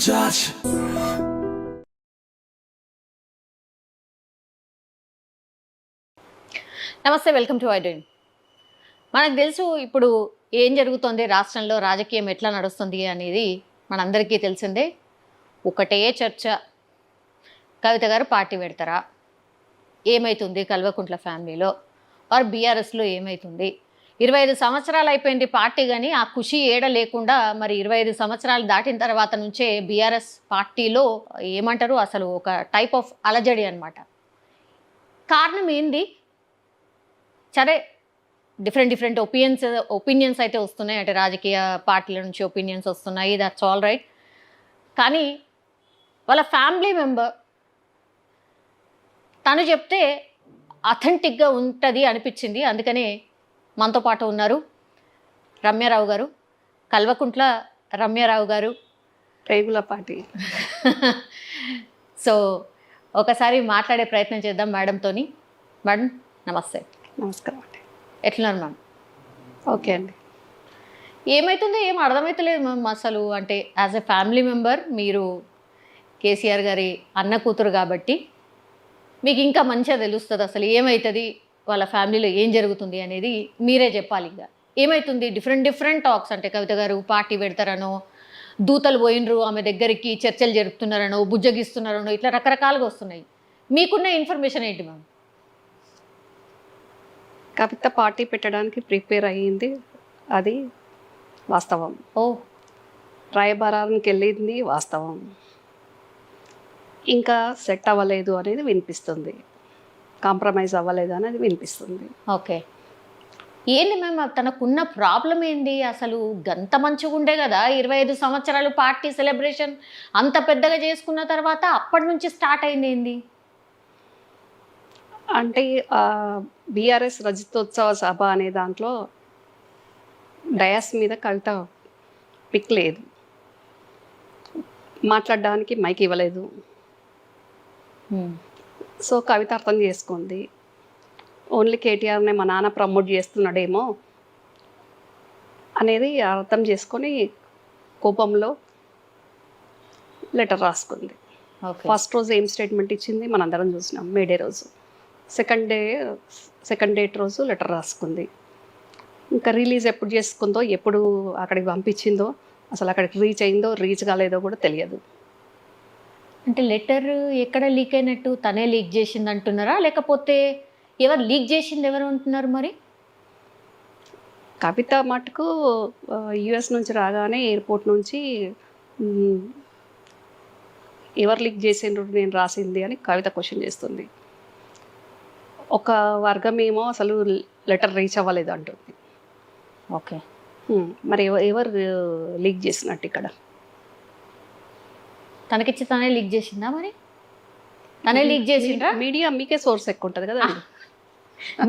touch. నమస్తే, welcome to iDream. మనకు తెలుసు ఇప్పుడు ఏం జరుగుతుంది రాష్ట్రంలో, రాజకీయం ఎట్లా నడుస్తుంది అనేది మనందరికీ తెలిసిందే. ఒకటే చర్చ, కవిత గారు పార్టీ పెడతారా, ఏమవుతుంది కల్వకుంట్ల ఫ్యామిలీలో, ఆర్ బీఆర్ఎస్లో ఏమవుతుంది? 25 సంవత్సరాలు అయిపోయింది పార్టీ, కానీ ఆ ఖుషి ఏడ లేకుండా మరి 25 సంవత్సరాలు దాటిన తర్వాత నుంచే బీఆర్ఎస్ పార్టీలో ఏమంటారు అసలు ఒక టైప్ ఆఫ్ అలజడి అనమాట. కారణం ఏంది? సరే, డిఫరెంట్ ఒపీనియన్స్ అయితే వస్తున్నాయి, అంటే రాజకీయ పార్టీల నుంచి ఒపీనియన్స్ వస్తున్నాయి, దట్స్ ఆల్ రైట్. కానీ వాళ్ళ ఫ్యామిలీ మెంబర్ తను చెప్తే అథెంటిక్గా ఉంటుంది అనిపించింది. అందుకని మనతో పాటు ఉన్నారు రమ్యారావు గారు, కల్వకుంట్ల రమ్యారావు గారు, రేగుల పార్టీ. సో ఒకసారి మాట్లాడే ప్రయత్నం చేద్దాం మేడంతోని. మేడం నమస్తే. నమస్కారం అండి. ఎట్లున్నారు మ్యామ్? ఓకే అండి. ఏమవుతుందో ఏం అర్థమవుతలేదు మ్యామ్ అసలు. అంటే యాజ్ ఎ ఫ్యామిలీ మెంబర్, మీరు కేసీఆర్ గారి అన్న కూతురు కాబట్టి మీకు ఇంకా మంచిగా తెలుస్తుంది అసలు ఏమవుతుంది, వాళ్ళ ఫ్యామిలీలో ఏం జరుగుతుంది అనేది మీరే చెప్పాలి. ఇక ఏమవుతుంది? డిఫరెంట్ టాక్స్, అంటే కవిత గారు పార్టీ పెడతారనో, దూతలు పోయినరు ఆమె దగ్గరికి, చర్చలు జరుపుతున్నారనో, బుజ్జగిస్తున్నారనో, ఇట్లా రకరకాలుగా వస్తున్నాయి. మీకున్న ఇన్ఫర్మేషన్ ఏంటి మ్యామ్? కవిత పార్టీ పెట్టడానికి ప్రిపేర్ అయ్యింది, అది వాస్తవం. ఓ, రాయబారానికి వెళ్ళింది వాస్తవం. ఇంకా సెట్ అవ్వలేదు అనేది వినిపిస్తుంది, కాంప్రమైజ్ అవ్వలేదు అనేది వినిపిస్తుంది. ఓకే. ఏంది మ్యామ్ తనకున్న ప్రాబ్లం ఏంది అసలు? గంత మంచిగా ఉండే కదా 25 సంవత్సరాలు పార్టీ సెలబ్రేషన్ అంత పెద్దగా చేసుకున్న తర్వాత అప్పటి నుంచి స్టార్ట్ అయింది ఏంది? అంటే బీఆర్ఎస్ రజతోత్సవ సభ అనే దాంట్లో డయాస్ మీద కవిత పిక్ లేదు, మాట్లాడడానికి మైక్ ఇవ్వలేదు. సో కవిత అర్థం చేసుకుంది, ఓన్లీ కేటీఆర్నే మా నాన్న ప్రమోట్ చేస్తున్నాడేమో అనేది అర్థం చేసుకొని కోపంలో లెటర్ రాసుకుంది. ఫస్ట్ రోజు ఏం స్టేట్మెంట్ ఇచ్చింది మనందరం చూసినాం, మేడే రోజు. సెకండ్ డేట్ రోజు లెటర్ రాసుకుంది. ఇంకా రిలీజ్ ఎప్పుడు చేసుకుందో, ఎప్పుడు అక్కడికి పంపించిందో, అసలు అక్కడికి రీచ్ అయిందో రీచ్ కాలేదో కూడా తెలియదు. అంటే లెటర్ ఎక్కడ లీక్ అయినట్టు? తనే లీక్ చేసింది అంటున్నారా, లేకపోతే ఎవరు లీక్ చేసింది ఎవరు అంటున్నారు? మరి కవిత మటుకు యుఎస్ నుంచి రాగానే ఎయిర్పోర్ట్ నుంచి ఎవరు లీక్ చేసిండ్రు నేను రాసింది అని కవిత క్వశ్చన్ చేస్తుంది. ఒక వర్గం ఏమో అసలు లెటర్ రీచ్ అవ్వలేదు అంటుంది. ఓకే, మరి ఎవరు లీక్ చేసినట్టు ఇక్కడ? తనకిచ్చి తనే లీక్ చేసిందా? మరి తనే లీక్ చేసిండ్రా? మీడియా మీకే సోర్స్ ఎక్కువ ఉంటుంది కదా.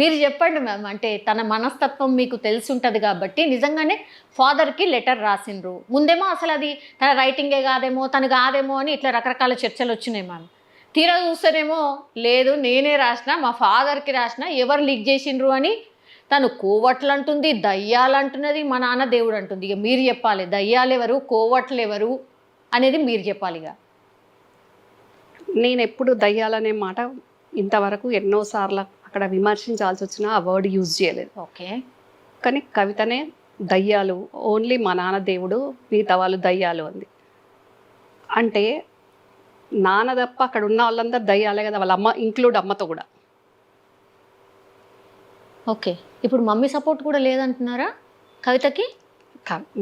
మీరు చెప్పండి మ్యామ్, అంటే తన మనస్తత్వం మీకు తెలిసి ఉంటుంది కాబట్టి. నిజంగానే ఫాదర్కి లెటర్ రాసిండ్రు, ముందేమో అసలు అది తన రైటింగే కాదేమో, తను కాదేమో అని ఇట్లా రకరకాల చర్చలు వచ్చినాయి మ్యామ్. తీరా చూస్తేనేమో లేదు నేనే రాసిన, మా ఫాదర్కి రాసిన, ఎవరు లీక్ చేసిండ్రు అని తను కోవట్లు అంటుంది, దయ్యాలు అంటున్నది, మా నాన్న దేవుడు అంటుంది. ఇక మీరు చెప్పాలి, దయ్యాలు ఎవరు, కోవట్లు ఎవరు అనేది మీరు చెప్పాలి. ఇక నేను ఎప్పుడు దయ్యాలనే మాట ఇంతవరకు ఎన్నోసార్లు అక్కడ విమర్శించాల్సి వచ్చినా ఆ వర్డ్ యూజ్ చేయలేదు. ఓకే, కానీ కవితనే దయ్యాలు, ఓన్లీ మా నాన్న దేవుడు, మిగతా వాళ్ళు దయ్యాలు అంది. అంటే నాన్న తప్ప అక్కడ ఉన్న వాళ్ళందరూ దయ్యాలే కదా, వాళ్ళ అమ్మ ఇంక్లూడ్, అమ్మతో కూడా. ఓకే. ఇప్పుడు మమ్మీ సపోర్ట్ కూడా లేదంటున్నారా కవితకి?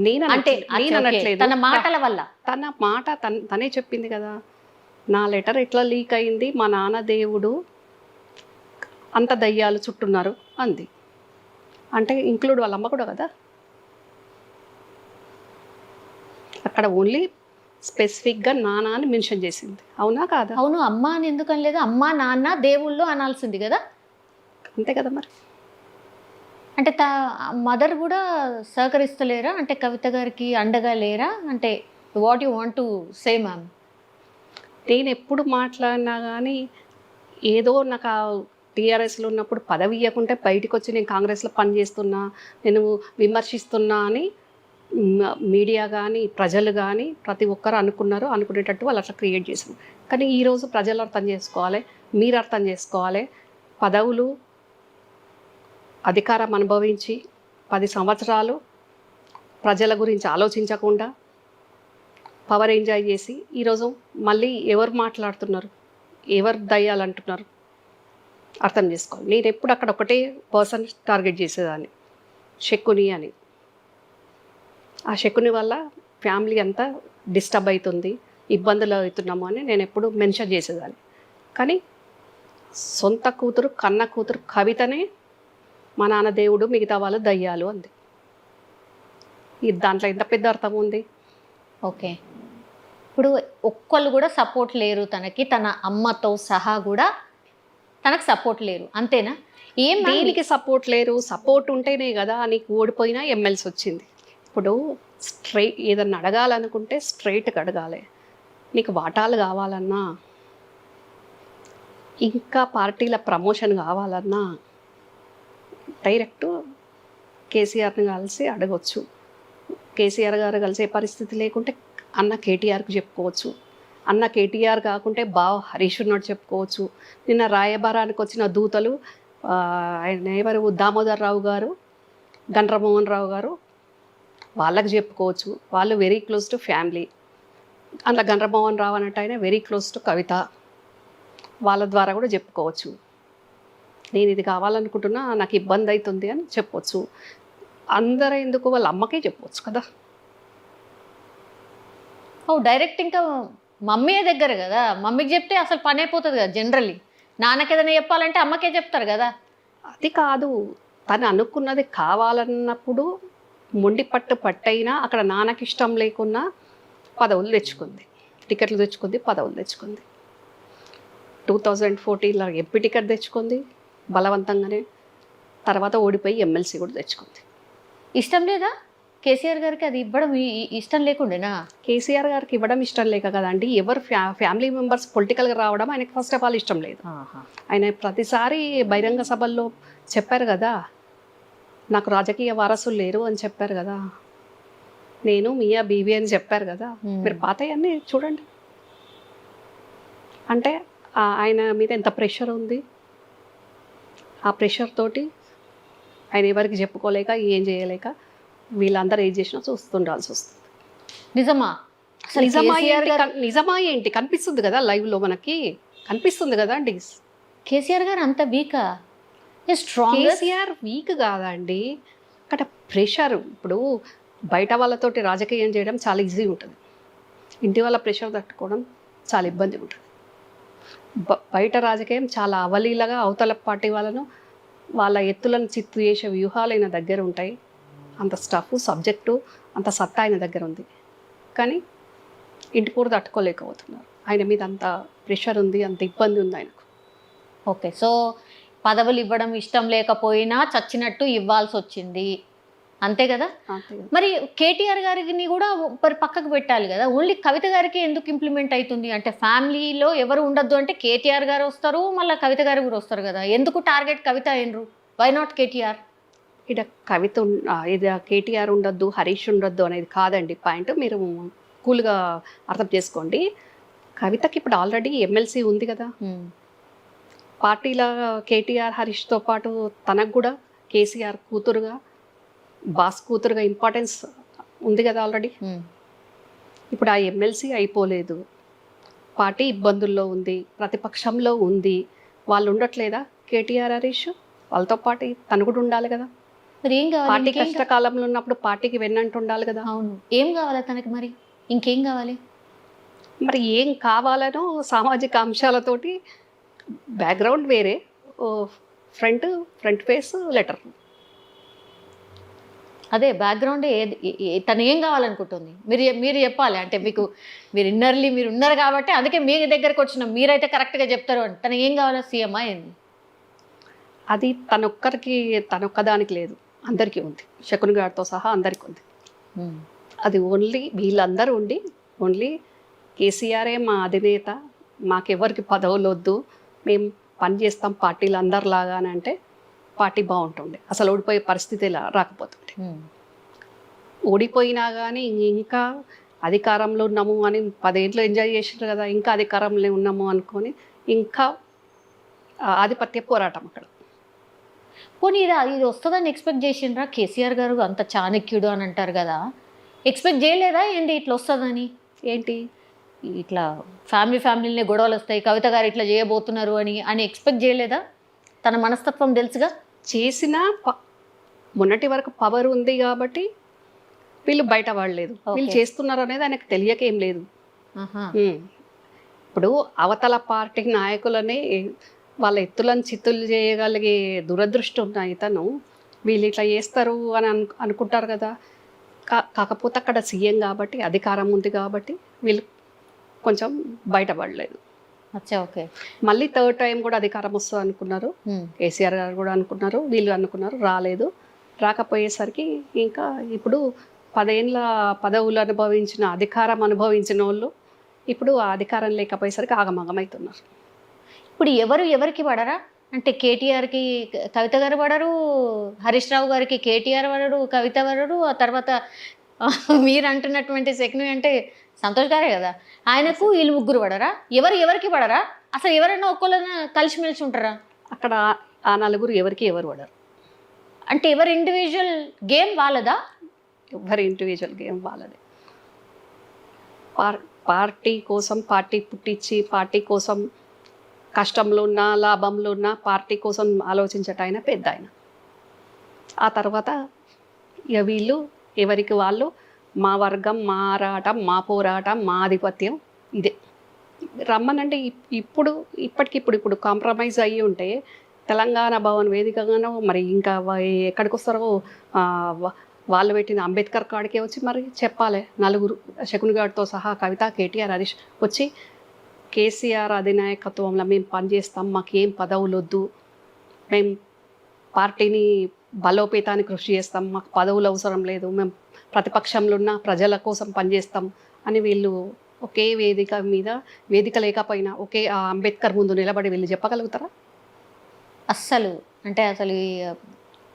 నేను అనట్లేదు, తన మాటల వల్ల. తన మాట తనే చెప్పింది కదా, నా లెటర్ ఎట్లా లీక్ అయింది, మా నాన్న దేవుడు అంత దయ్యాలు చుట్టున్నారు అంది. అంటే ఇంక్లూడ్ వాళ్ళ అమ్మ కూడా కదా. అక్కడ ఓన్లీ స్పెసిఫిక్గా నాన్న అని మెన్షన్ చేసింది, అవునా కాదా? అవును, అమ్మ అని ఎందుకు అనలేదు? అమ్మ నాన్న దేవుళ్ళు అనాల్సింది కదా. అంతే కదా మరి. అంటే మదర్ కూడా సహకరిస్తలేరా? అంటే కవిత గారికి అండగా లేరా? అంటే what you want to say ma'am? నేను ఎప్పుడు మాట్లాడినా కానీ ఏదో నాకు టీఆర్ఎస్లో ఉన్నప్పుడు పదవి ఇవ్వకుంటే బయటకు వచ్చి నేను కాంగ్రెస్లో పనిచేస్తున్నా, నేను విమర్శిస్తున్నా అని మీడియా కానీ ప్రజలు కానీ ప్రతి ఒక్కరు అనుకునేటట్టు వాళ్ళు అట్లా క్రియేట్ చేసారు. కానీ ఈరోజు ప్రజలు అర్థం చేసుకోవాలి, మీరు అర్థం చేసుకోవాలి. పదవులు అధికారం అనుభవించి 10 సంవత్సరాలు ప్రజల గురించి ఆలోచించకుండా పవర్ ఎంజాయ్ చేసి ఈరోజు మళ్ళీ ఎవరు మాట్లాడుతున్నారు, ఎవరు దయ్యాలంటున్నారు అర్థం చేసుకోవాలి. నేను ఎప్పుడు అక్కడ ఒకటే పర్సన్ టార్గెట్ చేసేదాన్ని, శకుని అని. ఆ శకుని వల్ల ఫ్యామిలీ అంతా డిస్టర్బ్ అవుతుంది, ఇబ్బందులు అవుతున్నాము అని నేను ఎప్పుడు మెన్షన్ చేసేదాన్ని. కానీ సొంత కూతురు కన్న కూతురు కవితనే మా నాన్న దేవుడు, మిగతా వాళ్ళు దయ్యాలు అంది. దాంట్లో ఎంత పెద్ద అర్థం ఉంది. ఓకే, ఇప్పుడు ఒక్కళ్ళు కూడా సపోర్ట్ లేరు తనకి, తన అమ్మతో సహా కూడా తనకు సపోర్ట్ లేరు, అంతేనా? ఏం దేనికి సపోర్ట్ లేరు? సపోర్ట్ ఉంటేనే కదా నీకు ఓడిపోయినా ఎమ్మెల్సీ వచ్చింది. ఇప్పుడు ఏదన్నా అడగాలనుకుంటే స్ట్రైట్గా అడగాలి. నీకు వాటాలు కావాలన్నా, ఇంకా పార్టీల ప్రమోషన్ కావాలన్నా డైరెక్ట్ కేసీఆర్ని కలిసి అడగవచ్చు. కేసీఆర్ గారు కలిసే పరిస్థితి లేకుంటే అన్న కేటీఆర్కి చెప్పుకోవచ్చు. అన్న కేటీఆర్ కాకుంటే బావ హరీష్ ఉన్నాడు చెప్పుకోవచ్చు. నిన్న రాయబారానికి వచ్చిన దూతలు ఆయన ఎవరు, దామోదర్ రావు గారు, గండ్రమోహన్ రావు గారు, వాళ్ళకి చెప్పుకోవచ్చు. వాళ్ళు వెరీ క్లోజ్ టు ఫ్యామిలీ. అందులో గండ్రమోహన్ రావు అన్నట్టు ఆయన వెరీ క్లోజ్ టు కవిత, వాళ్ళ ద్వారా కూడా చెప్పుకోవచ్చు. నేను ఇది కావాలనుకుంటున్నా, నాకు ఇబ్బంది అవుతుంది అని చెప్పవచ్చు. అందరూ ఎందుకు, వాళ్ళ అమ్మకే చెప్పవచ్చు కదా. డైరెక్ట్ ఇంకా మమ్మీ దగ్గర కదా, మమ్మీకి చెప్తే అసలు పని అయిపోతుంది కదా. జనరల్లీ నాన్నకి ఏదైనా చెప్పాలంటే అమ్మకే చెప్తారు కదా. అది కాదు, తను అనుకున్నది కావాలన్నప్పుడు మొండి పట్టైనా అక్కడ నాన్నకి ఇష్టం లేకున్నా పదవులు తెచ్చుకుంది, టికెట్లు తెచ్చుకుంది, పదవులు తెచ్చుకుంది. 2014లో ఎంపీ టికెట్ తెచ్చుకుంది బలవంతంగానే. తర్వాత ఓడిపోయి ఎమ్మెల్సీ కూడా తెచ్చుకుంది. ఇష్టం లేదా కేసీఆర్ గారికి అది ఇవ్వడం? ఇష్టం లేకుండేనా? కేసీఆర్ గారికి ఇవ్వడం ఇష్టం లేక కదండి. ఎవరు ఫ్యామిలీ మెంబర్స్ పొలిటికల్గా రావడం ఆయనకి ఫస్ట్ ఆఫ్ ఆల్ ఇష్టం లేదు. ఆయన ప్రతిసారి బహిరంగ సభల్లో చెప్పారు కదా, నాకు రాజకీయ వారసులు లేరు అని చెప్పారు కదా, నేను మియా బీబీ అని చెప్పారు కదా. మీరు పాతయన్నీ చూడండి. అంటే ఆయన మీద ఎంత ప్రెషర్ ఉంది. ఆ ప్రెషర్ తోటి ఆయన ఎవరికి చెప్పుకోలేక, ఏం చేయలేక వీళ్ళందరూ ఏం చేసినా చూస్తుండాల్సి వస్తుంది. నిజమా? నిజమా ఏంటి కనిపిస్తుంది కదా, లైవ్లో మనకి కనిపిస్తుంది కదా అండి. కేసీఆర్ గారు అంత వీకా? కేసీఆర్ వీక్ కాదండి, అక్కడ ప్రెషర్. ఇప్పుడు బయట వాళ్ళతోటి రాజకీయం చేయడం చాలా ఈజీ ఉంటుంది, ఇంటి వాళ్ళ ప్రెషర్ తట్టుకోవడం చాలా ఇబ్బంది ఉంటుంది. బయట రాజకీయం చాలా అవలీలగా అవతల పార్టీ వాళ్ళను వాళ్ళ ఎత్తులను చిత్తు చేసే వ్యూహాలు ఆయన దగ్గర ఉంటాయి. అంత స్టఫ్, సబ్జెక్టు, అంత సత్తా ఆయన దగ్గర ఉంది. కానీ ఇంటి కూడా తట్టుకోలేకపోతున్నారు. ఆయన మీద అంత ప్రెషర్ ఉంది, అంత ఇబ్బంది ఉంది ఆయనకు. ఓకే, సో పదవులు ఇవ్వడం ఇష్టం లేకపోయినా చచ్చినట్టు ఇవ్వాల్సి వచ్చింది, అంతే కదా. మరి కేటీఆర్ గారిని కూడా పక్కకు పెట్టాలి కదా. ఓన్లీ కవిత గారికి ఎందుకు ఇంప్లిమెంట్ అవుతుంది? అంటే ఫ్యామిలీలో ఎవరు ఉండొద్దు అంటే కేటీఆర్ గారు వస్తారు, మళ్ళీ కవిత గారు కూడా వస్తారు కదా. ఎందుకు టార్గెట్ కవిత అయినరు? Why not KTR? ఇక్కడ కవిత ఇది కేటీఆర్ ఉండొద్దు, హరీష్ ఉండొద్దు అనేది కాదండి పాయింట్. మీరు కూల్గా అర్థం చేసుకోండి. కవితకి ఇప్పుడు ఆల్రెడీ ఎమ్మెల్సీ ఉంది కదా. పార్టీల కేటీఆర్ హరీష్తో పాటు తనకు కూడా కేసీఆర్ కూతురుగా, బాస్ కూతురుగా ఇంపార్టెన్స్ ఉంది కదా ఆల్రెడీ. ఇప్పుడు ఆ ఎమ్మెల్సీ అయిపోలేదు, పార్టీ ఇబ్బందుల్లో ఉంది, ప్రతిపక్షంలో ఉంది. వాళ్ళు ఉండట్లేదా కేటీఆర్ హరీష్? వాళ్ళతో పాటు తను కూడా ఉండాలి కదా. మరి ఏం కావాలి? పార్టీ కష్టకాలంలో ఉన్నప్పుడు పార్టీకి వెన్నంటూ ఉండాలి కదా. అవును, ఏం కావాలి తనకి? మరి ఇంకేం కావాలి? మరి ఏం కావాలనో సామాజిక అంశాలతోటి బ్యాక్గ్రౌండ్ వేరే, ఫ్రంట్ ఫేస్ లెటర్. అదే బ్యాక్గ్రౌండ్ తను ఏం కావాలనుకుంటుంది మీరు చెప్పాలి. అంటే మీరు ఇన్నర్లీ మీరు ఉన్నారు కాబట్టి అందుకే మీ దగ్గరకు వచ్చిన మీరైతే కరెక్ట్గా చెప్తారు. అని తను ఏం కావాలో సీఎం అయింది. అది తనొక్కదానికి లేదు, అందరికీ ఉంది. శకుని గారితో సహా అందరికీ ఉంది. అది ఓన్లీ వీళ్ళందరూ ఉండి ఓన్లీ కేసీఆరే మా అధినేత, మాకెవరికి పదవులు వద్దు, మేము పని చేస్తాం పార్టీలు అందరిలాగా అని అంటే పార్టీ బాగుంటుండే, అసలు ఓడిపోయే పరిస్థితి రాకపోతుండే. ఓడిపోయినా కానీ ఇంకా అధికారంలో ఉన్నాము అని 10 ఏళ్ళు ఎంజాయ్ చేసారు కదా, ఇంకా అధికారంలో ఉన్నాము అనుకొని ఇంకా ఆధిపత్య పోరాటం అక్కడ. పోనీ ఇది వస్తుందని ఎక్స్పెక్ట్ చేసిండ్రా? కేసీఆర్ గారు అంత చాణక్యుడు అని అంటారు కదా, ఎక్స్పెక్ట్ చేయలేదా ఏంటి ఇట్లా వస్తుందని? ఏంటి ఇట్లా ఫ్యామిలీనే గొడవలు వస్తాయి, కవిత గారు ఇట్లా చేయబోతున్నారు అని అని ఎక్స్పెక్ట్ చేయలేదా? తన మనస్తత్వం తెలుసుగా. చేసిన మొన్నటి వరకు పవర్ ఉంది కాబట్టి వీళ్ళు బయట పడలేదు, వీళ్ళు చేస్తున్నారు అనేది ఆయనకు తెలియకేం లేదు. ఇప్పుడు అవతల పార్టీ నాయకులని వాళ్ళ ఎత్తులను చిత్తులు చేయగలిగే దురదృష్టి ఉన్న ఇతను వీళ్ళు ఇట్లా చేస్తారు అని అనుకుంటారు కదా. కాకపోతే అక్కడ సీఎం కాబట్టి అధికారం ఉంది కాబట్టి వీళ్ళు కొంచెం బయటపడలేదు. ఓకే. మళ్ళీ థర్డ్ టైం కూడా అధికారం వస్తుంది అనుకున్నారు, కేసీఆర్ గారు కూడా అనుకున్నారు, వీళ్ళు అనుకున్నారు, రాలేదు. రాకపోయేసరికి ఇంకా ఇప్పుడు 10 ఏళ్ళ పదవులు అనుభవించిన అధికారం అనుభవించిన వాళ్ళు ఇప్పుడు ఆ అధికారం లేకపోయేసరికి ఆగమగమవుతున్నారు. ఇప్పుడు ఎవరికి పడరా అంటే కేటీఆర్కి కవిత గారు పడరు, హరీష్ రావు గారికి కేటీఆర్ పడరు, కవిత పడరు, ఆ తర్వాత మీరు అంటున్నటువంటి శకుని అంటే సంతోష్ గారే కదా, ఆయనకు వీళ్ళు ముగ్గురు పడరా? ఎవరికి పడరా? అసలు ఎవరైనా ఒక్కళ్ళైనా కలిసిమెలిసి ఉంటారా అక్కడ? ఆ నలుగురు ఎవరికి ఎవరు పడరు. అంటే ఎవరి ఇండివిజువల్ గేమ్ వాళ్ళదా? ఎవరి ఇండివిజువల్ గేమ్ వాళ్ళదే. పార్టీ కోసం పార్టీ పుట్టించి పార్టీ కోసం కష్టంలో ఉన్నా లాభంలో ఉన్నా పార్టీ కోసం ఆలోచించట ఆయన పెద్ద ఆయన. ఆ తర్వాత ఇక వీళ్ళు ఎవరికి వాళ్ళు మా వర్గం, మా ఆరాటం, మా పోరాటం, మా ఆధిపత్యం ఇదే. రమ్మనంటే ఇప్పుడు కాంప్రమైజ్ అయ్యి ఉంటే తెలంగాణ భవన్ వేదికగానో మరి ఇంకా ఎక్కడికి వస్తారో వాళ్ళు పెట్టిన అంబేద్కర్ కాడికే వచ్చి మరి చెప్పాలి. నలుగురు శకున్ గారితో సహా కవిత, కేటీఆర్, హరీష్ వచ్చి కేసీఆర్ అధినాయకత్వంలో మేము పనిచేస్తాం, మాకేం పదవులు వద్దు, మేము పార్టీని బలోపేతానికి కృషి చేస్తాం, మాకు పదవులు అవసరం లేదు, మేము ప్రతిపక్షంలో ఉన్న ప్రజల కోసం పనిచేస్తాం అని వీళ్ళు ఒకే వేదిక మీద, వేదిక లేకపోయినా ఒకే అంబేద్కర్ ముందు నిలబడి వీళ్ళు చెప్పగలుగుతారా? అస్సలు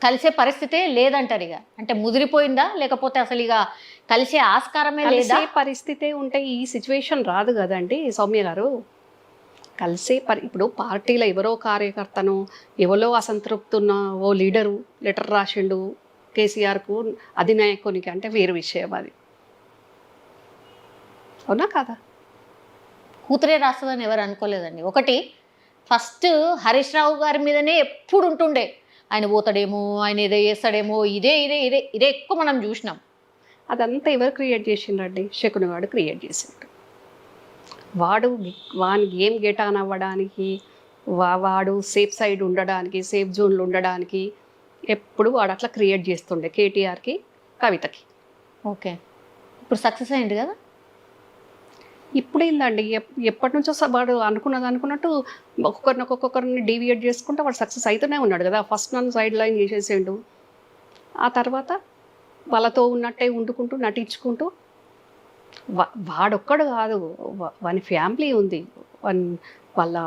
కలిసే పరిస్థితే లేదంటారు. ఇక అంటే ముదిరిపోయిందా, లేకపోతే అసలు ఇక కలిసే ఆస్కారమే లేదా? పరిస్థితే ఉంటే ఈ సిచ్యువేషన్ రాదు కదండి సౌమ్య గారు. ఇప్పుడు పార్టీలో ఎవరో కార్యకర్తను, ఎవరో అసంతృప్తి ఉన్న ఓ లీడరు లెటర్ రాసిండు కేసీఆర్కు అధినాయకునికి అంటే వేరు విషయం అది. అవునా కాదా? కూతురే రాస్తుందని ఎవరు అనుకోలేదండి. ఒకటి ఫస్ట్ హరీష్ రావు గారి మీదనే ఎప్పుడు ఉంటుండే, ఆయన పోతాడేమో, ఆయన ఏదో చేస్తాడేమో, ఇదే ఎక్కువ మనం చూసినాం. అదంతా ఎవరు క్రియేట్ చేసిండ్రండి? శకున్ గారు క్రియేట్ చేసిండ్రు. వాని గేమ్ గెట్ ఆన్ అవ్వడానికి, వాడు సేఫ్ సైడ్ ఉండడానికి, సేఫ్ జోన్లో ఉండడానికి ఎప్పుడు వాడు అట్లా క్రియేట్ చేస్తుండే కేటీఆర్కి, కవితకి. ఓకే, ఇప్పుడు సక్సెస్ అయింది కదా. ఇప్పుడు ఏందండి, ఎప్పటి నుంచో వాడు అనుకున్నట్టు ఒక్కొక్కరిని డీవియేట్ చేసుకుంటూ వాడు సక్సెస్ అవుతూనే ఉన్నాడు కదా. ఫస్ట్ నన్ను సైడ్ లైన్ చేసేసిండు, ఆ తర్వాత వాళ్ళతో ఉన్నట్టే వండుకుంటూ నటించుకుంటూ వాడొక్కడు కాదు, వాని ఫ్యామిలీ ఉంది, వాళ్ళ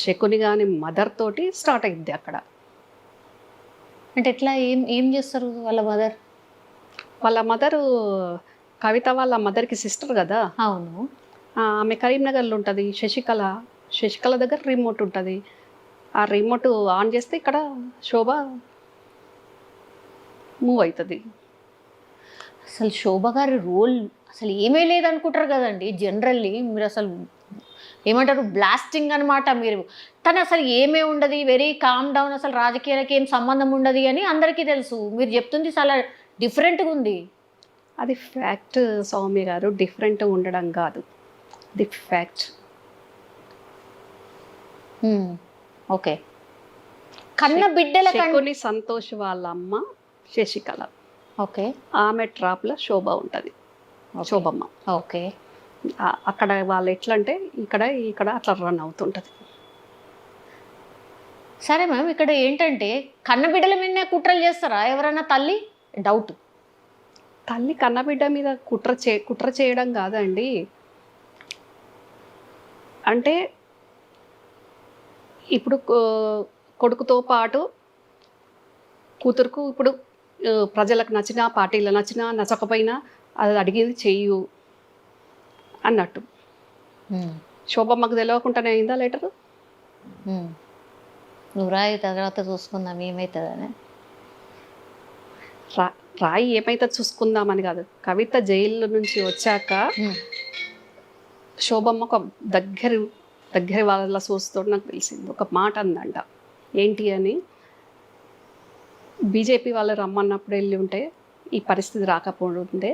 శకుని కానీ మదర్ తోటి స్టార్ట్ అయింది అక్కడ. అంటే ఎట్లా ఏం చేస్తారు వాళ్ళ మదరు? కవిత వాళ్ళ మదర్కి సిస్టర్ కదా. అవును. ఆమె కరీంనగర్లో ఉంటుంది. శశికళ దగ్గర రిమోట్ ఉంటుంది. ఆ రిమోట్ ఆన్ చేస్తే ఇక్కడ శోభ మూవ్ అవుతుంది. అసలు శోభ గారి రోల్ అసలు ఏమీ లేదనుకుంటారు కదండి జనరల్లీ. మీరు అసలు ఏమంటారు, బ్లాస్టింగ్ అనమాట. మీరు తను అసలు ఏమీ ఉండదు, వెరీ కామ్ డౌన్, అసలు రాజకీయాలకి ఏం సంబంధం ఉండదు అని అందరికీ తెలుసు. మీరు చెప్తుంది చాలా డిఫరెంట్గా ఉంది. అది ఫ్యాక్ట్ సౌమ్య గారు, డిఫరెంట్ ఉండడం కాదు, ది ఫ్యాక్ట్. ఓకే. కన్న బిడ్డల శకుని సంతోష్ వాళ్ళ అమ్మ శశికళ. ఓకే. ఆమె ట్రాప్లో శోభ ఉంటుంది, శోభమ్మ. ఓకే. అక్కడ వాళ్ళు ఎట్లా అంటే ఇక్కడ అట్లా రన్ అవుతుంటుంది. సరే మ్యామ్, ఇక్కడ ఏంటంటే కన్న బిడ్డల మీద కుట్రలు చేస్తారా ఎవరైనా? తల్లి డౌట్. తల్లి కన్నబిడ్డ మీద కుట్ర చేయడం కాదండి. అంటే ఇప్పుడు కొడుకుతో పాటు కూతురుకు ఇప్పుడు ప్రజలకు నచ్చినా పార్టీలు నచ్చినా నచ్చకపోయినా అది అడిగింది చెయ్యు అన్నట్టు. శోభమ్మకు తెలియకుండానే అయిందా లెటరు? నువ్వు రాయి తర్వాత చూసుకుందాం ఏమవుతుందని. రాయి ఏమైతే చూసుకుందామని కాదు, కవిత జైలు నుంచి వచ్చాక శోభమ్మ ఒక దగ్గర వాళ్ళ సోర్స్తో నాకు తెలిసింది. ఒక మాట అందంట, ఏంటి అని, బీజేపీ వాళ్ళు రమ్మన్నప్పుడు వెళ్ళి ఉంటే ఈ పరిస్థితి రాకపోతుండే,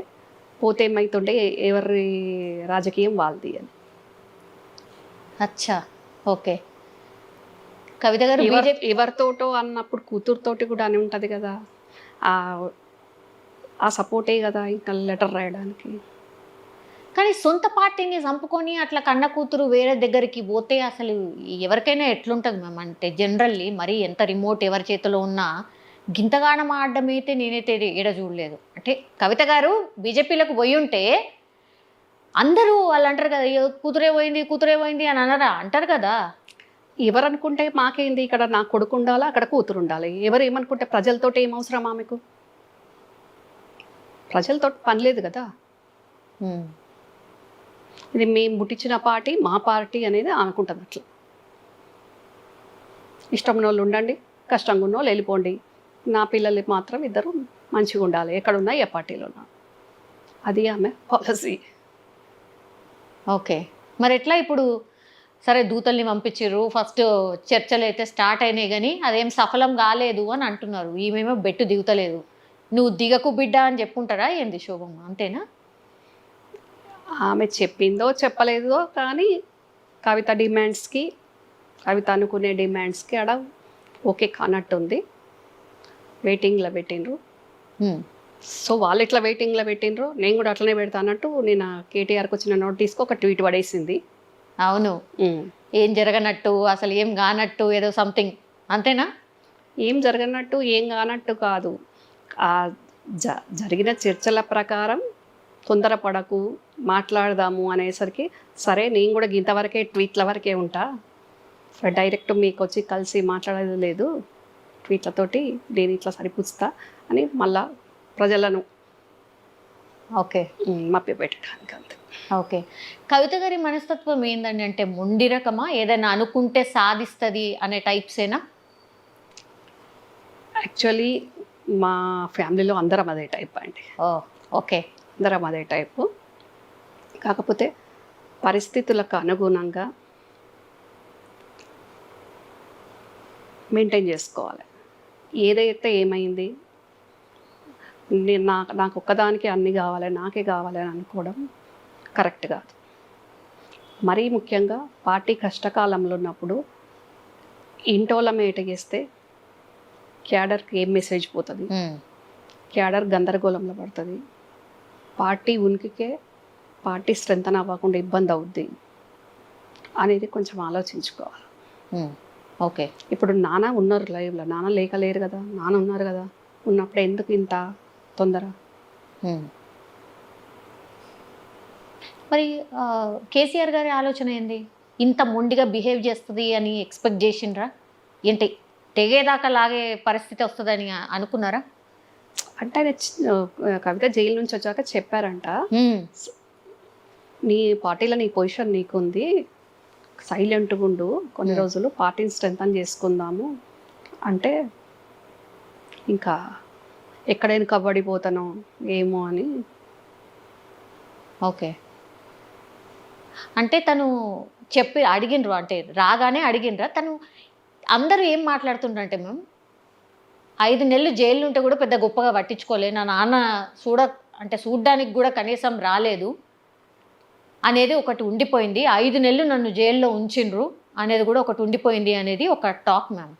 పోతే ఏమైతుండే ఎవరి రాజకీయం వాళ్ళది అని. అచ్చా, ఓకే. కవిత గారు ఎవరితోటో అన్నప్పుడు కూతురుతోటి కూడా అని ఉంటుంది కదా, ఆ సపోర్టే కదా ఇంకా లెటర్ రాయడానికి. కానీ సొంత పార్టీని చంపుకొని అట్లా కన్న కూతురు వేరే దగ్గరికి పోతే అసలు ఎవరికైనా ఎట్లుంటుంది మ్యామ్? అంటే జనరల్లీ మరి ఎంత రిమోట్ ఎవరి చేతిలో ఉన్నా గింతగానం ఆడడం అయితే నేనైతే ఏడ చూడలేదు. అంటే కవిత గారు బీజేపీలకు పోయి ఉంటే అందరూ వాళ్ళు అంటారు కదా, కూతురే పోయింది అని అనరా, అంటారు కదా. ఎవరు అనుకుంటే మాకేంది, ఇక్కడ నా కొడుకు ఉండాలా, అక్కడ కూతురు ఉండాలి. ఎవరు ఏమనుకుంటే ప్రజలతో ఏం అవసరం ఆమెకు? ప్రజలతో పని లేదు కదా. ఇది మేము పుట్టించిన పార్టీ, మా పార్టీ అనేది అనుకుంటుంది. అట్లా ఇష్టం ఉన్న వాళ్ళు ఉండండి, కష్టంగా ఉన్న వాళ్ళు వెళ్ళిపోండి, నా పిల్లలు మాత్రం ఇద్దరు మంచిగా ఉండాలి, ఎక్కడున్నా ఏ పార్టీలో ఉన్నా, అది ఆమె పాలసీ. ఓకే, మరి ఎట్లా ఇప్పుడు? సరే దూతల్ని పంపించారు, ఫస్ట్ చర్చలు అయితే స్టార్ట్ అయినాయి, కానీ అదేం సఫలం కాలేదు అని అంటున్నారు. ఈమెమో బెట్టు దిగుతలేదు. నువ్వు దిగకు బిడ్డ అని చెప్పుకుంటారా ఏంది శోభమ్మ? అంతేనా? ఆమె చెప్పిందో చెప్పలేదో కానీ కవిత డిమాండ్స్కి, కవిత అనుకునే డిమాండ్స్కి ఆడ ఓకే కానట్టుంది. వెయిటింగ్లో పెట్టిండ్రు. సో వాళ్ళు ఎట్లా వెయిటింగ్లో పెట్టిండ్రు, నేను కూడా అట్లనే పెడతా అన్నట్టు నేను కేటీఆర్కి వచ్చిన నోటీస్కి ఒక ట్వీట్ పడేసింది. అవును, ఏం జరగనట్టు, అసలు ఏం కానట్టు, ఏదో సంథింగ్, అంతేనా? ఏం జరగనట్టు ఏం కానట్టు కాదు, జరిగిన చర్చల ప్రకారం తొందరపడకు, మాట్లాడదాము అనేసరికి సరే నేను కూడా ఇంతవరకే ట్వీట్ల వరకే ఉంటా, డైరెక్ట్ మీకు వచ్చి కలిసి మాట్లాడేది లేదు, ట్వీట్లతోటి నేను ఇట్లా సరిపుచ్చుతా అని మళ్ళా ప్రజలను ఓకే మభ్యపెట్టడానికి. అంతే. ఓకే, కవిత గారి మనస్తత్వం ఏందండి? అంటే మొండి రకమా, ఏదైనా అనుకుంటే సాధిస్తుంది అనే టైప్సేనా? యాక్చువల్లీ మా ఫ్యామిలీలో అందరం అదే టైప్ అండి. ఓకే, అందరం అదే టైపు. కాకపోతే పరిస్థితులకు అనుగుణంగా మెయింటైన్ చేసుకోవాలి. ఏదైతే ఏమైంది, నేను నాకు ఒక్కదానికి అన్నీ కావాలి, నాకే కావాలి అని అనుకోవడం కరెక్ట్ కాదు. మరీ ముఖ్యంగా పార్టీ కష్టకాలంలో ఉన్నప్పుడు ఇంటోళ్ళ మేట చేస్తే క్యాడర్కి ఏం మెసేజ్ పోతుంది, క్యాడర్ గందరగోళంలో పడుతుంది, పార్టీ ఉనికికే, పార్టీ స్ట్రెంత్ అవ్వకుండా ఇబ్బంది అవుద్ది అనేది కొంచెం ఆలోచించుకోవాలి. ఓకే, ఇప్పుడు నాన్న ఉన్నారు లైవ్లో, నాన్న లేరు కదా, నాన్న ఉన్నారు కదా, ఉన్నప్పుడు ఎందుకు ఇంత తొందర? మరి కేసీఆర్ గారి ఆలోచన ఏంది? ఇంత మొండిగా బిహేవ్ చేస్తుంది అని ఎక్స్పెక్ట్ చేసిండ్రా ఏంటి? తెగేదాకా లాగే పరిస్థితి వస్తుందని అనుకున్నారా? అంటే ఆయన కవిత జైలు నుంచి వచ్చాక చెప్పారంట, నీ పార్టీలో నీ పొజిషన్ నీకుంది, సైలెంట్గా ఉండు కొన్ని రోజులు, పార్టీని స్ట్రెంథన్ చేసుకుందాము అంటే ఇంకా ఎక్కడైనా కబడిపోతానో ఏమో అని. ఓకే, అంటే తను చెప్పి అడిగినరు, అంటే రాగానే అడిగినరా? తను అందరూ ఏం మాట్లాడుతుండ్రంటే మేము 5 నెలలు జైలు ఉంటే కూడా పెద్ద గొప్పగా పట్టించుకోలే, నా నాన్న చూడ్డానికి కూడా కనీసం రాలేదు అనేది ఒకటి ఉండిపోయింది, 5 నెలలు నన్ను జైల్లో ఉంచిండ్రు అనేది కూడా ఒకటి ఉండిపోయింది అనేది ఒక టాక్ మ్యామ్.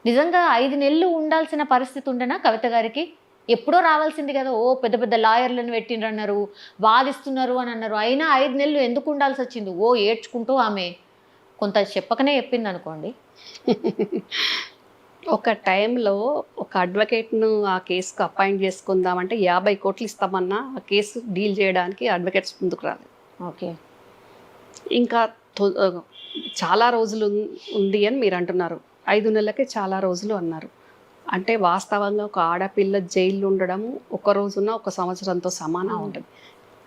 నిజంగా 5 నెలలు ఉండాల్సిన పరిస్థితి ఉండేనా కవిత గారికి? ఎప్పుడో రావాల్సింది కదా. పెద్ద పెద్ద లాయర్లను పెట్టిండ్రు అన్నారు, వాదిస్తున్నారు అని అన్నారు, అయినా 5 నెలలు ఎందుకు ఉండాల్సి వచ్చింది? ఏడ్చుకుంటూ ఆమె కొంత చెప్పకనే చెప్పింది అనుకోండి. ఒక టైంలో ఒక అడ్వకేట్ను ఆ కేసుకు అపాయింట్ చేసుకుందామంటే 50 కోట్లు ఇస్తామన్నా ఆ కేసు డీల్ చేయడానికి అడ్వకేట్స్ ముందుకు రాలేదు. ఓకే, ఇంకా చాలా రోజులు ఉంది అని మీరు అంటున్నారు, 5 నెలలకే చాలా రోజులు అన్నారు. అంటే వాస్తవంగా ఒక ఆడపిల్ల జైల్లో ఉండడం ఒక రోజున ఒక సంవత్సరంతో సమానం ఉంటుంది.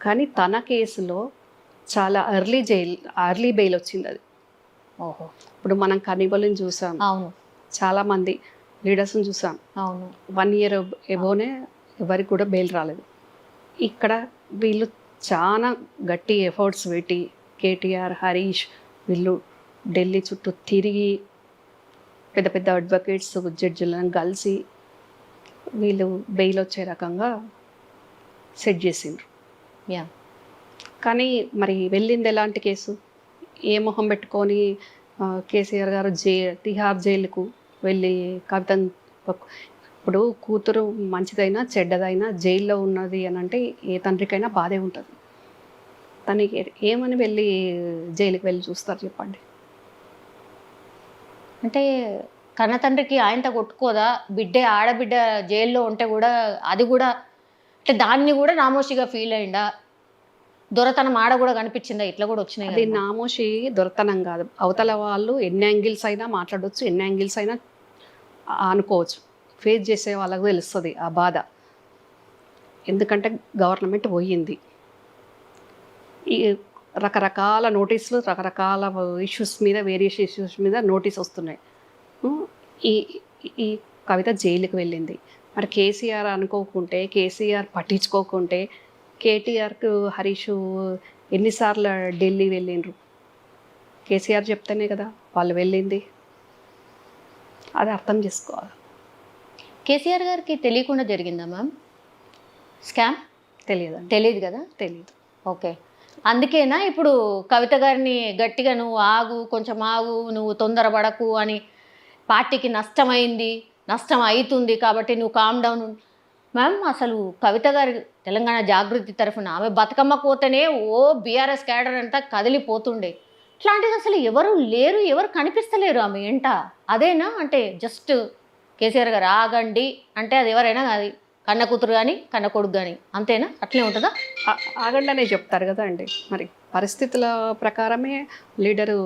కానీ తన కేసులో చాలా ఎర్లీ బెయిల్ వచ్చింది అది. ఓహో. ఇప్పుడు మనం కనిబల్ని చూసాం, అవును. చాలామంది లీడర్స్ని చూసాం, అవును. 1 year ఎబోనే ఎవరికి కూడా బెయిల్ రాలేదు. ఇక్కడ వీళ్ళు చాలా గట్టి ఎఫర్ట్స్ పెట్టి కేటీఆర్, హరీష్ వీళ్ళు ఢిల్లీ చుట్టూ తిరిగి పెద్ద పెద్ద అడ్వకేట్స్ జడ్జిలను కలిసి వీళ్ళు బెయిల్ వచ్చే రకంగా సెట్ చేసిండ్రు. యా. కానీ మరి వెళ్ళింది ఎలాంటి కేసు? ఏ మొహం పెట్టుకొని కేసీఆర్ గారు తిహార్ జైలుకు వెళ్ళి కవితను ఇప్పుడు కూతురు మంచిదైనా చెడ్డదైనా జైల్లో ఉన్నది అని అంటే ఏ తండ్రికైనా బాధే ఉంటుంది. తనకి ఏమని వెళ్ళి జైలుకి వెళ్ళి చూస్తారు చెప్పండి? అంటే కన్న తండ్రికి ఆయనతో కొట్టుకోదా? ఆడబిడ్డ జైల్లో ఉంటే కూడా అది కూడా అంటే దాన్ని కూడా నామోషిగా ఫీల్ అయిందా? దొరతనం ఆడ కూడా కనిపించిందా? ఇట్లా కూడా వచ్చినాయి అది కదా. నామోషి దొరతనం కాదు. అవతల వాళ్ళు ఎన్ని యాంగిల్స్ అయినా మాట్లాడవచ్చు, ఎన్ని యాంగిల్స్ అయినా అనుకోవచ్చు. ఫేస్ చేసే వాళ్ళకు తెలుస్తుంది ఆ బాధ. ఎందుకంటే గవర్నమెంట్ పోయింది, ఈ రకరకాల నోటీసులు, రకరకాల ఇష్యూస్ మీద, వేరియస్ ఇష్యూస్ మీద నోటీస్ వస్తున్నాయి. ఈ ఈ కవిత జైలుకి వెళ్ళింది. మరి కేసీఆర్ అనుకోకుంటే, కేసీఆర్ పట్టించుకోకుంటే, కేటీఆర్కు హరీష్ ఎన్నిసార్లు ఢిల్లీ వెళ్ళిండ్రు? కేసీఆర్ చెప్తేనే కదా వాళ్ళు వెళ్ళింది. అది అర్థం చేసుకోవాలి. కేసీఆర్ గారికి తెలియకుండా జరిగిందా మ్యామ్ స్కామ్? తెలియదండి. తెలియదు కదా. తెలియదు. ఓకే. అందుకేనా ఇప్పుడు కవిత గారిని గట్టిగా నువ్వు ఆగు, కొంచెం ఆగు, నువ్వు తొందరపడకు అని, పార్టీకి నష్టమైంది, నష్టం అవుతుంది కాబట్టి నువ్వు కామ్ డౌన్. మ్యామ్ అసలు కవిత గారి తెలంగాణ జాగృతి తరఫున ఆమె బతుకమ్మ పోతేనే ఓ బీఆర్ఎస్ క్యాడర్ అంతా కదిలిపోతుండే. ఇట్లాంటిది అసలు ఎవరు లేరు, ఎవరు కనిపిస్తలేరు ఆమె ఎంట. అదేనా అంటే జస్ట్ కేసీఆర్ గారు ఆగండి అంటే అది ఎవరైనా అది కన్న కూతురు కానీ కన్న కొడుకు కానీ అంతేనా? అట్లే ఉంటుందా? ఆగండి చెప్తారు కదా అండి. మరి పరిస్థితుల ప్రకారమే లీడరు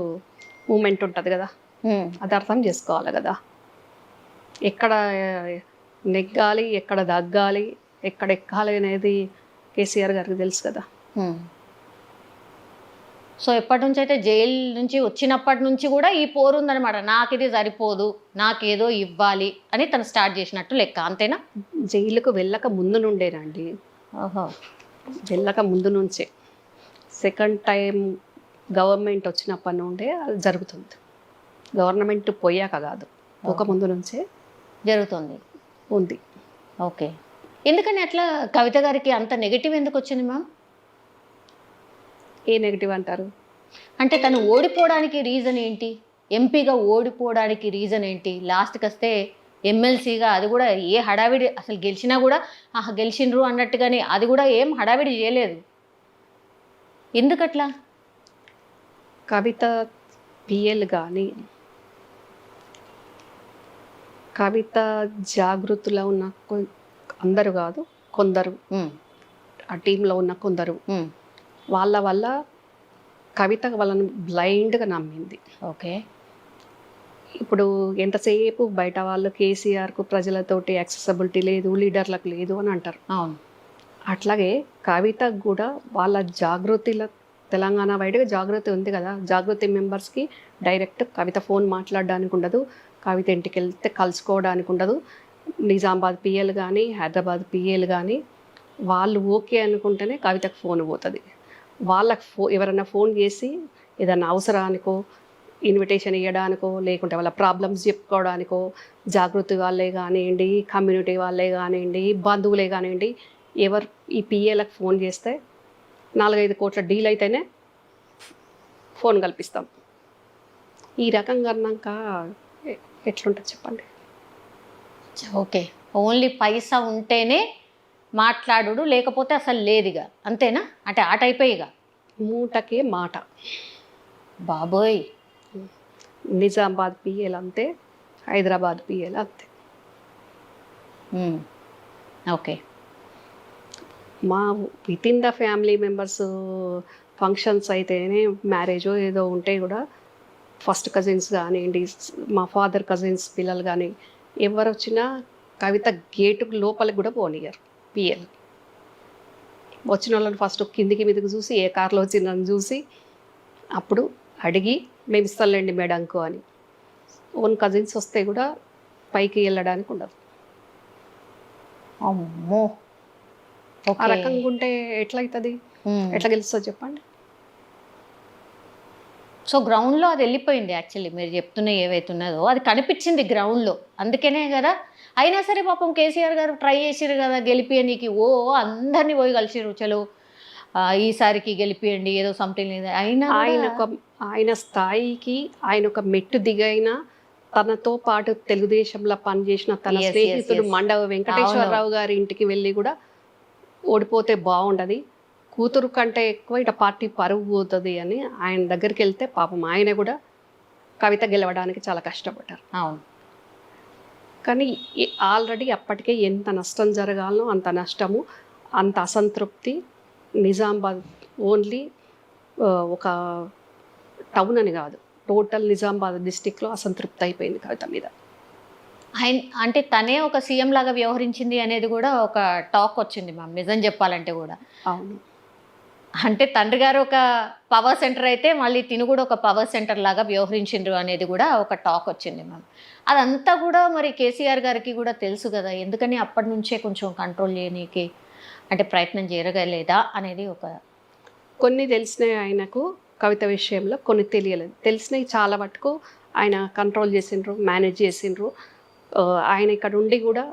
మూమెంట్ ఉంటుంది కదా, అది అర్థం చేసుకోవాలి కదా. ఎక్కడ నెగ్గాలి, ఎక్కడ దగ్గాలి, ఎక్కడ ఎక్కాలి అనేది కేసీఆర్ గారికి తెలుసు కదా. సో ఎప్పటి నుంచి అయితే జైలు నుంచి వచ్చినప్పటి నుంచి కూడా ఈ పోరు ఉందనమాట. నాకు ఇది సరిపోదు, నాకేదో ఇవ్వాలి అని తను స్టార్ట్ చేసినట్టు లెక్క, అంతేనా? జైలుకు వెళ్ళక ముందు నుండేనండి. ఓహో. వెళ్ళక ముందు నుంచే, సెకండ్ టైం గవర్నమెంట్ వచ్చినప్పటి నుండే అది జరుగుతుంది. గవర్నమెంట్ పోయాక కాదు, ఒక ముందు నుంచే జరుగుతుంది ఉంది. ఓకే. ఎందుకని అట్లా కవిత గారికి అంత నెగిటివ్ ఎందుకు వచ్చింది మ్యామ్? ఏ నెగిటివ్ అంటారు? అంటే తను ఓడిపోవడానికి రీజన్ ఏంటి? ఎంపీగా ఓడిపోవడానికి రీజన్ ఏంటి? లాస్ట్కి వస్తే ఎమ్మెల్సీగా అది కూడా ఏ హడావిడి, అసలు గెలిచినా కూడా గెలిచిండ్రు అన్నట్టుగానే అది కూడా ఏం హడావిడి చేయలేదు. ఎందుకట్లా? కవిత పిఎల్ కానీ, కవిత జాగృతిలో ఉన్న అందరూ కాదు, కొందరు, ఆ టీంలో ఉన్న కొందరు వాళ్ళ వల్ల కవిత వాళ్ళని బ్లైండ్గా నమ్మింది. ఓకే. ఇప్పుడు ఎంతసేపు బయట వాళ్ళు కేసీఆర్కు ప్రజలతోటి యాక్సెసిబిలిటీ లేదు, లీడర్లకు లేదు అని అంటారు. అవును. అట్లాగే కవితకు కూడా వాళ్ళ జాగృతిలో, తెలంగాణ వైడ్గా జాగృతి ఉంది కదా, జాగృతి మెంబర్స్కి డైరెక్ట్ కవిత ఫోన్ మాట్లాడడానికి ఉండదు, కవిత ఇంటికి వెళ్తే కలుసుకోవడానికి ఉండదు. నిజామాబాద్ పిఎల్ కానీ, హైదరాబాద్ పిఎల్ కానీ వాళ్ళు ఓకే అనుకుంటేనే కవితకు ఫోన్ పోతుంది. వాళ్ళకు ఎవరైనా ఫోన్ చేసి ఏదైనా అవసరానికో, ఇన్విటేషన్ ఇవ్వడానికో, లేకుంటే వాళ్ళ ప్రాబ్లమ్స్ చెప్పుకోవడానికో, జాగృతి వాళ్ళే కానివ్వండి, కమ్యూనిటీ వాళ్ళే కానివ్వండి, బంధువులే కానివ్వండి, ఎవరు ఈ పిఏలకు ఫోన్ చేస్తే 4-5 కోట్ల డీల్ అయితేనే ఫోన్ కల్పిస్తాం. ఈ రకంగా అన్నాక ఎట్లుంటుంది చెప్పండి? ఓకే. ఓన్లీ పైసా ఉంటేనే మాట్లాడు, లేకపోతే అసలు లేదుగా, అంతేనా? అంటే ఆ టైపే ఇక మూటకే మాట. బాబోయ్. నిజామాబాద్ పిఎల్ అంతే, హైదరాబాద్ పిఎల్ అంతే. ఓకే. మా with in the family members functions అయితేనే, మ్యారేజ్ ఏదో ఉంటే కూడా ఫస్ట్ కజిన్స్ కానివ్వండి, మా ఫాదర్ కజిన్స్ పిల్లలు కానీ ఎవరు వచ్చినా కవిత గేటు లోపలికి కూడా పోనీయరు పిఎల్. వచ్చిన వాళ్ళని ఫస్ట్ కిందికి మీదకి చూసి ఏ కార్లో వచ్చిందని చూసి అప్పుడు అడిగి మేము ఇస్తాంలేండి మేడంకు అని. ఓన్ కజిన్స్ వస్తే కూడా పైకి వెళ్ళడానికి ఉండదు. అమ్మో. ఆ ఓకే. రకంగా ఉంటే ఎట్లయితుంది, ఎట్లా గెలుస్తుంది చెప్పండి. సో గ్రౌండ్లో అది వెళ్ళిపోయింది. యాక్చువల్లీ మీరు చెప్తున్న ఏవైతున్నదో అది కనిపించింది గ్రౌండ్లో, అందుకనే కదా. అయినా సరే పాపం కేసీఆర్ గారు ట్రై చేసిరు కదా గెలిపియనీకి. అందరినీ పోయి కలిసిరు, చలో ఈసారికి గెలిపియండి ఏదో సంథింగ్. అయినా ఆయన స్థాయికి ఆయన ఒక మెట్టు దిగైనా తనతో పాటు తెలుగుదేశంలో పనిచేసిన తన Yes, స్నేహితుడు yes. మండవ వెంకటేశ్వరరావు గారి ఇంటికి వెళ్ళి కూడా ఓడిపోతే బాగుండదు, కూతురు కంటే ఎక్కువ ఇట పార్టీ పరువు పోతుంది అని ఆయన దగ్గరికి వెళ్తే పాపం ఆయన కూడా కవిత గెలవడానికి చాలా కష్టపడ్డారు. అవును. కానీ ఆల్రెడీ అప్పటికే ఎంత నష్టం జరగాలనో అంత నష్టము, అంత అసంతృప్తి. నిజామాబాద్ ఓన్లీ ఒక టౌన్ అని కాదు, టోటల్ నిజామాబాద్ డిస్టిక్లో అసంతృప్తి అయిపోయింది కవిత మీద. అంటే తనే ఒక సీఎం లాగా వ్యవహరించింది అనేది కూడా ఒక టాక్ వచ్చింది మ్యామ్, నిజం చెప్పాలంటే కూడా. అవును. అంటే తండ్రి గారు ఒక పవర్ సెంటర్ అయితే మళ్ళీ తిను కూడా ఒక పవర్ సెంటర్ లాగా వ్యవహరించిండ్రు అనేది కూడా ఒక టాక్ వచ్చింది మ్యామ్. అదంతా కూడా మరి కేసీఆర్ గారికి కూడా తెలుసు కదా, ఎందుకని అప్పటి నుంచే కొంచెం కంట్రోల్ చేయనీకి అంటే ప్రయత్నం చేయగలేదా అనేది ఒక. కొన్ని తెలిసినాయి ఆయనకు కవిత విషయంలో, కొన్ని తెలియలేదు. తెలిసినవి చాలా మటుకు ఆయన కంట్రోల్ చేసిండ్రు, మేనేజ్ చేసిండ్రు. ఆయన ఇక్కడ ఉండి కూడా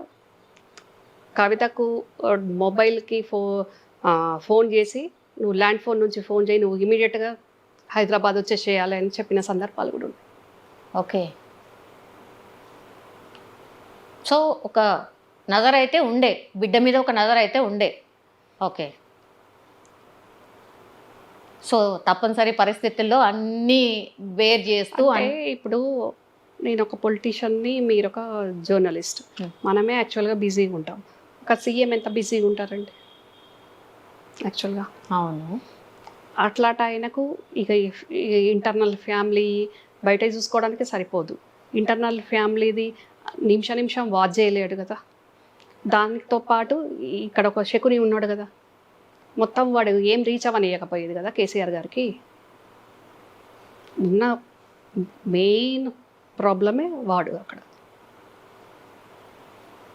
కవితకు మొబైల్కి ఫోన్ చేసి నువ్వు ల్యాండ్ ఫోన్ నుంచి ఫోన్ చేయి, నువ్వు ఇమీడియట్గా హైదరాబాద్ వచ్చేసేయాలి అని చెప్పిన సందర్భాలు కూడా ఉన్నాయి. ఓకే. సో ఒక నజర్ అయితే ఉండే, బిడ్డ మీద ఒక నజర్ అయితే ఉండే. ఓకే. సో తప్పనిసరి పరిస్థితుల్లో అన్నీ బేర్ చేస్తూ అంటే ఇప్పుడు నేను ఒక పొలిటీషియన్ని, మీరు ఒక జర్నలిస్ట్, మనమే యాక్చువల్గా బిజీగా ఉంటాం. ఒక సీఎం ఎంత బిజీగా ఉంటారండి యాక్చువల్గా. అవును. అట్లాంటి ఆయనకు ఇక ఇంటర్నల్ ఫ్యామిలీ బయట చూసుకోవడానికి సరిపోదు. ఇంటర్నల్ ఫ్యామిలీది నిమిషం వాచ్ చేయలేడు కదా. దానితో పాటు ఇక్కడ ఒక శకుని ఉన్నాడు కదా, మొత్తం వాడు ఏం రీచ్ అవ్వనియకపోయేది కదా కేసీఆర్ గారికి. ఉన్న మెయిన్ ప్రాబ్లమే వాడు అక్కడ.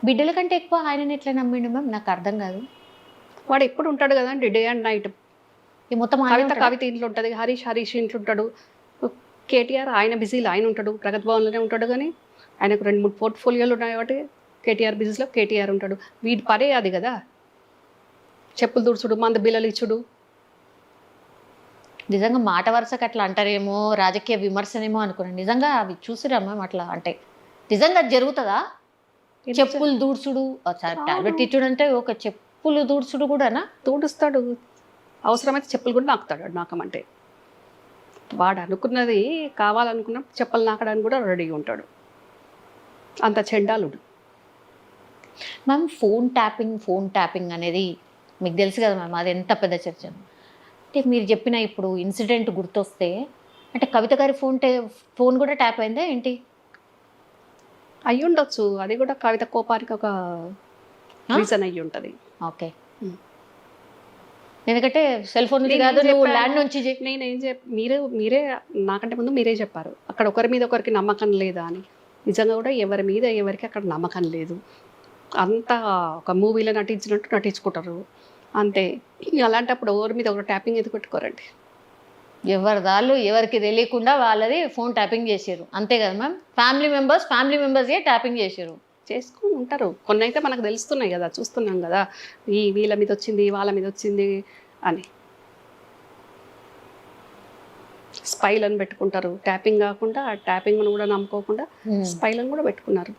బిడ్డల కంటే ఎక్కువ ఆయనని ఎట్లా నమ్మిండు మ్యామ్, నాకు అర్థం కాదు. వాడు ఎప్పుడు ఉంటాడు కదండి, డే అండ్ నైట్. ఈ మొత్తం కవిత ఇంట్లో ఉంటుంది, హరీష్ ఇంట్లో ఉంటాడు, కేటీఆర్ ఆయన బిజీలో ఆయన ఉంటాడు, ప్రగతి భవన్లోనే ఉంటాడు. కానీ ఆయనకు 2-3 పోర్ట్ఫోలియోలు ఉన్నాయి కాబట్టి కేటీఆర్ బిజీలో కేటీఆర్ ఉంటాడు. వీడి పరే అది కదా, చెప్పులు దుడుచుడు, మంద బిల్లలు ఇచ్చుడు. నిజంగా మాట వరుసకు అట్లా అంటారేమో, రాజకీయ విమర్శనేమో అనుకున్నాను. నిజంగా అవి చూసిరా మ్యామ్ అట్లా అంటే నిజంగా అది జరుగుతుందా? చెప్పులు దూడ్చుడు, టాబ్లెట్ ఇచ్చుడు అంటే ఒక చెప్పులు దూడ్చుడు కూడానా? తూడుస్తాడు, అవసరమైతే చెప్పులు కూడా నాకుతాడు. నాకమంటే వాడు అనుకున్నది కావాలనుకున్నప్పుడు చెప్పులు నాకడానికి కూడా రెడీగా ఉంటాడు. అంత చెండాలుడు. మ్యామ్ ఫోన్ ట్యాపింగ్ అనేది మీకు తెలుసు కదా మ్యామ్, అది ఎంత పెద్ద చర్చ. అంటే మీరు చెప్పిన ఇప్పుడు ఇన్సిడెంట్ గుర్తొస్తే అంటే కవిత గారి ఫోన్ కూడా ట్యాప్ అయిందా ఏంటి? అయ్యి ఉండొచ్చు, అది కూడా కవిత కోపానికి ఒక రీజన్ అయ్యి ఉంటుంది. ఓకే. ఎందుకంటే సెల్ ఫోన్ కాదు, నువ్వు ల్యాండ్ నుంచి నేనేం మీరే నాకంటే ముందు మీరే చెప్పారు అక్కడ ఒకరి మీద ఒకరికి నమ్మకం లేదా అని. నిజంగా కూడా ఎవరి మీద ఎవరికి అక్కడ నమ్మకం లేదు. అంతా ఒక మూవీలో నటించినట్టు నటించుకుంటారు అంతే. అలాంటప్పుడు ఎవరి మీద ఒక ట్యాపింగ్ ఎందుకు పెట్టుకోరండి? ఎవరి దాళ్ళు ఎవరికి తెలియకుండా వాళ్ళది ఫోన్ ట్యాపింగ్ చేసారు అంతే కదా మ్యామ్. ఫ్యామిలీ మెంబర్సే ట్యాపింగ్ చేసారు, చేసుకుని ఉంటారు. కొన్ని అయితే మనకు తెలుస్తున్నాయి కదా, చూస్తున్నాం కదా, వీళ్ళ మీద వచ్చింది వాళ్ళ మీద వచ్చింది అని. స్పైలను పెట్టుకుంటారు, ట్యాపింగ్ కాకుండా ట్యాపింగ్ను కూడా నమ్ముకోకుండా స్పైలను కూడా పెట్టుకున్నారు.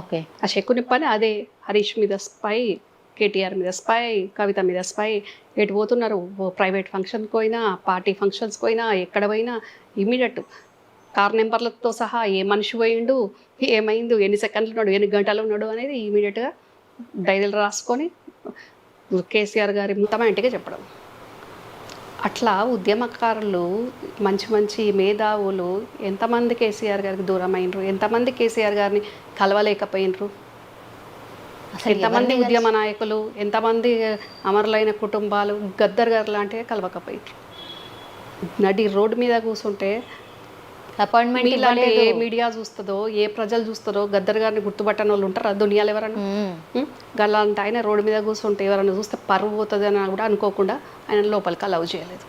ఓకే. ఆ శకుని పని అదే. హరీష్ మీద స్పై, కేటీఆర్ మీద స్పై, కవిత మీద స్పై. ఎటు పోతున్నారు, ప్రైవేట్ ఫంక్షన్కి పోయినా, పార్టీ ఫంక్షన్స్కి పోయినా, ఎక్కడ పోయినా ఇమీడియట్ కార్ నెంబర్లతో సహా ఏ మనిషి పోయిండు, ఏమైండు, ఎన్ని సెకండ్లు ఉన్నాడు, ఎన్ని గంటలు ఉన్నాడు అనేది ఇమీడియట్గా డైరీలు రాసుకొని కేసీఆర్ గారి మొత్తం ఇంటికి చెప్పడం. అట్లా ఉద్యమకారులు మంచి మంచి మేధావులు ఎంతమంది కేసీఆర్ గారికి దూరం అయినరు, ఎంతమంది కేసీఆర్ గారిని కలవలేకపోయినరు, అసలు ఎంతమంది ఎవరిని ఉద్యమ నాయకులు, ఎంతమంది అమరులైన కుటుంబాలు గద్దర్ గారు లాంటివి కలవకపోయినరు. నడి రోడ్డు మీద కూర్చుంటే అపాయింట్మెంట్ మీలాంటి ఇవ్వలేదు. ఏ మీడియా చూస్తుందో, ఏ ప్రజలు చూస్తుందో గద్దర్ గారిని గుర్తుపట్టని వాళ్ళు ఉంటారు ఆ దునియాలో ఎవరన్నా. గల్లాంటి ఆయన రోడ్డు మీద కూర్చుంటే ఎవరైనా చూస్తే పరువు పోతుంది అని కూడా అనుకోకుండా ఆయన లోపలికి అలౌ చేయలేదు.